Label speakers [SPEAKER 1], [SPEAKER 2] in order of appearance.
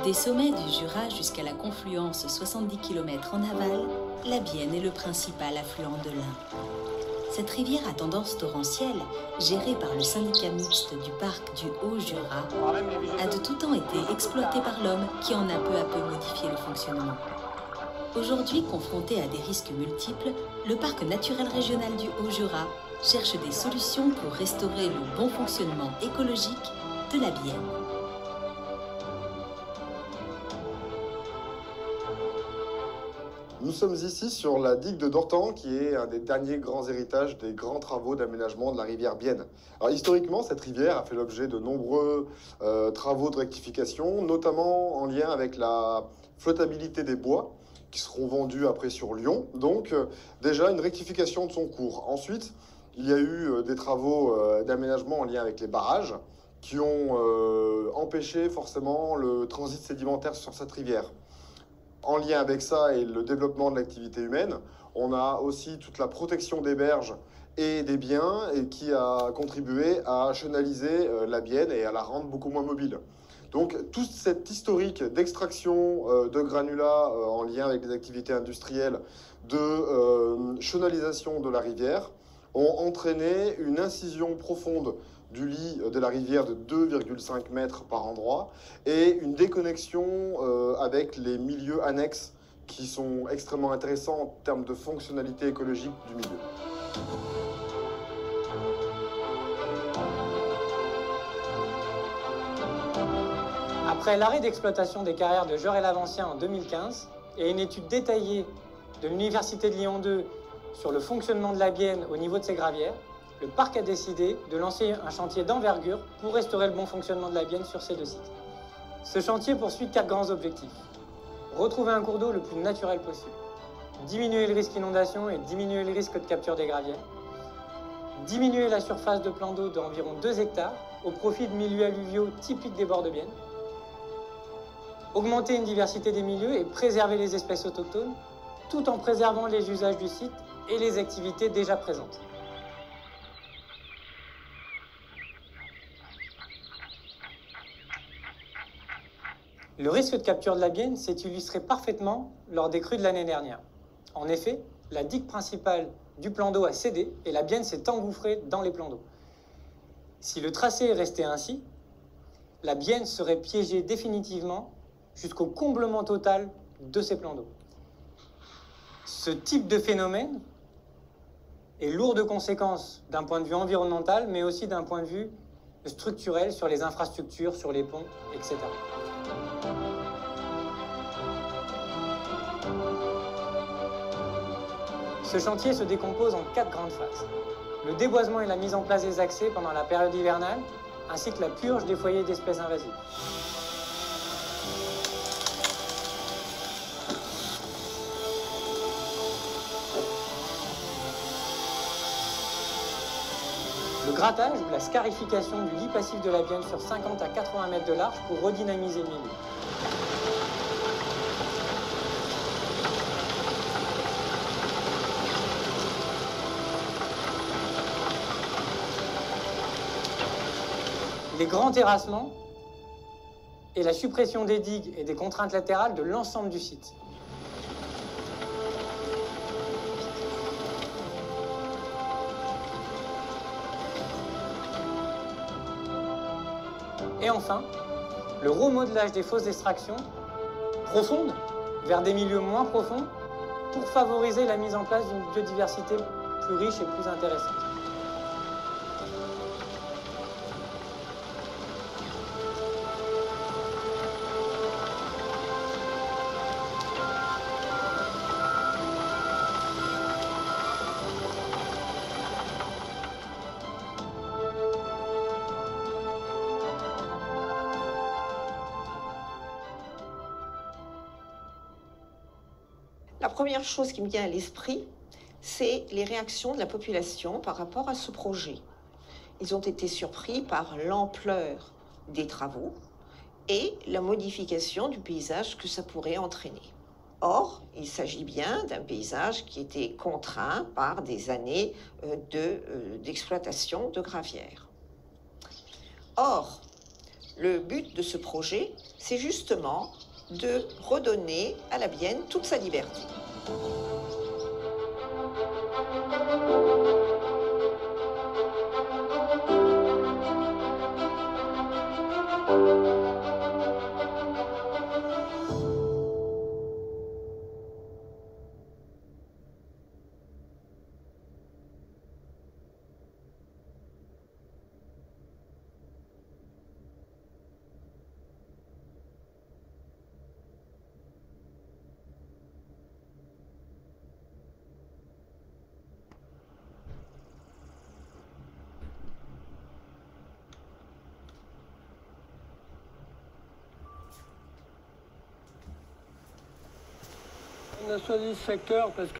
[SPEAKER 1] Des sommets du Jura jusqu'à la confluence 70 km en aval, la Bienne est le principal affluent de l'Ain. Cette rivière à tendance torrentielle, gérée par le syndicat mixte du parc du Haut-Jura, a de tout temps été exploitée par l'homme qui en a peu à peu modifié le fonctionnement. Aujourd'hui, confronté à des risques multiples, le parc naturel régional du Haut-Jura cherche des solutions pour restaurer le bon fonctionnement écologique de la Bienne.
[SPEAKER 2] Nous sommes ici sur la digue de Dortan, qui est un des derniers grands héritages des grands travaux d'aménagement de la rivière Bienne. Alors historiquement, cette rivière a fait l'objet de nombreux travaux de rectification, notamment en lien avec la flottabilité des bois, qui seront vendus après sur Lyon. Donc déjà une rectification de son cours. Ensuite, il y a eu des travaux d'aménagement en lien avec les barrages, qui ont empêché forcément le transit sédimentaire sur cette rivière. En lien avec ça et le développement de l'activité humaine, on a aussi toute la protection des berges et des biens et qui a contribué à chenaliser la Bienne et à la rendre beaucoup moins mobile. Donc tout cet historique d'extraction de granulats en lien avec les activités industrielles, de chenalisation de la rivière, ont entraîné une incision profonde du lit de la rivière de 2,5 mètres par endroit et une déconnexion avec les milieux annexes qui sont extrêmement intéressants en termes de fonctionnalité écologique du milieu.
[SPEAKER 3] Après l'arrêt d'exploitation des carrières de Georges-et-Lavancien en 2015 et une étude détaillée de l'Université de Lyon 2 sur le fonctionnement de la Bienne au niveau de ses gravières, le parc a décidé de lancer un chantier d'envergure pour restaurer le bon fonctionnement de la Bienne sur ces deux sites. Ce chantier poursuit 4 grands objectifs. Retrouver un cours d'eau le plus naturel possible, diminuer le risque d'inondation et diminuer le risque de capture des gravières, diminuer la surface de plan d'eau d'environ 2 hectares au profit de milieux alluviaux typiques des bords de Bienne, augmenter une diversité des milieux et préserver les espèces autochtones, tout en préservant les usages du site et les activités déjà présentes. Le risque de capture de la Bienne s'est illustré parfaitement lors des crues de l'année dernière. En effet, la digue principale du plan d'eau a cédé et la Bienne s'est engouffrée dans les plans d'eau. Si le tracé est resté ainsi, la Bienne serait piégée définitivement jusqu'au comblement total de ces plans d'eau. Ce type de phénomène est lourd de conséquences d'un point de vue environnemental, mais aussi d'un point de vue structurel sur les infrastructures, sur les ponts, etc. Ce chantier se décompose en 4 grandes phases. Le déboisement et la mise en place des accès pendant la période hivernale, ainsi que la purge des foyers d'espèces invasives. Le grattage ou la scarification du lit passif de la Bienne sur 50 à 80 mètres de large pour redynamiser le milieu. Les grands terrassements et la suppression des digues et des contraintes latérales de l'ensemble du site. Et enfin, le remodelage des fosses d'extraction profondes vers des milieux moins profonds pour favoriser la mise en place d'une biodiversité plus riche et plus intéressante.
[SPEAKER 4] La première chose qui me vient à l'esprit, c'est les réactions de la population par rapport à ce projet. Ils ont été surpris par l'ampleur des travaux et la modification du paysage que ça pourrait entraîner. Or, il s'agit bien d'un paysage qui était contraint par des années d'exploitation de gravières. Or, le but de ce projet, c'est justement de redonner à la Bienne toute sa liberté.
[SPEAKER 5] On a choisi ce secteur parce que